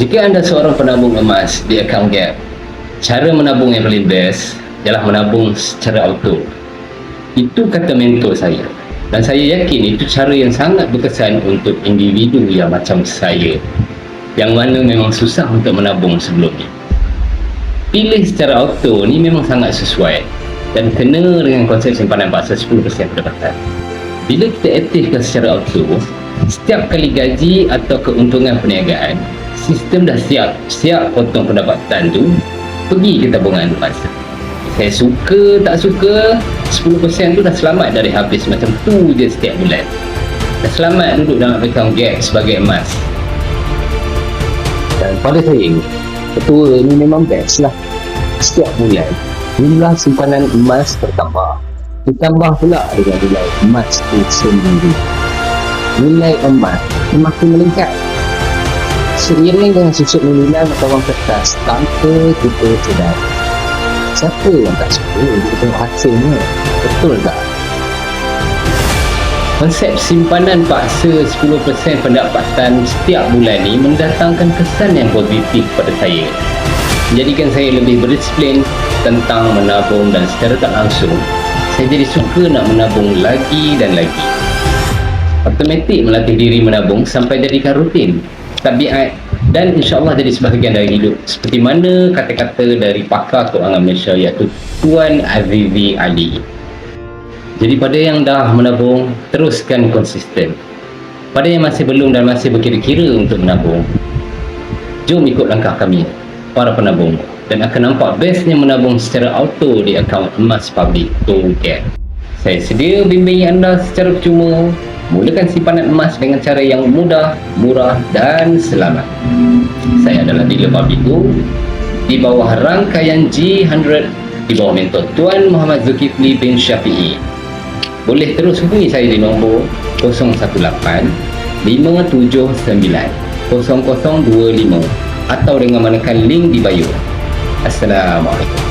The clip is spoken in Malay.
Jika anda seorang penabung emas di akaun Gap, cara menabung yang paling best ialah menabung secara auto. Itu kata mentor saya, dan saya yakin itu cara yang sangat berkesan untuk individu yang macam saya, yang mana memang susah untuk menabung sebelum ni. Pilih secara auto ni memang sangat sesuai dan kena dengan konsep simpanan paksa 10% pendapatan. Bila kita aktifkan secara auto, setiap kali gaji atau keuntungan perniagaan, sistem dah siap potong pendapatan tu pergi ke tabungan emas. Saya suka tak suka, 10% tu dah selamat dari habis macam tu je setiap bulan. Dah selamat duduk dalam akaun Gap sebagai emas. Dan pada saya, ketua ni memang best lah. Setiap bulan jumlah simpanan emas bertambah, ditambah pula dengan nilai emas itu sendiri. Nilai emas semakin meningkat seiring dengan susut nominal atau wang kertas tanpa kita sedar. Siapa yang tak suka kita tengok hasilnya? Betul tak? Konsep simpanan paksa 10% pendapatan setiap bulan ni mendatangkan kesan yang positif pada saya. Menjadikan saya lebih berdisiplin tentang menabung, dan secara tak langsung saya jadi suka nak menabung lagi dan lagi. Automatik melatih diri menabung sampai jadikan rutin, tabiat, dan insyaAllah jadi sebahagian dari hidup, seperti mana kata-kata dari pakar kewangan Malaysia iaitu Tuan Azizi Ali. Jadi pada yang dah menabung, teruskan konsisten. Pada yang masih belum dan masih berkira-kira untuk menabung, jom ikut langkah kami, para penabung, dan akan nampak bestnya menabung secara auto di akaun emas public Gap. Saya sedia bimbing anda secara percuma. Mulakan simpanan emas dengan cara yang mudah, murah dan selamat. Saya adalah dealer public di bawah rangkaian G100 di bawah mentor Tuan Muhammad Zulkifli bin Syafi'i. Boleh terus hubungi saya di nombor 018 579 0025 atau dengan menekan link di bio. Assalamualaikum.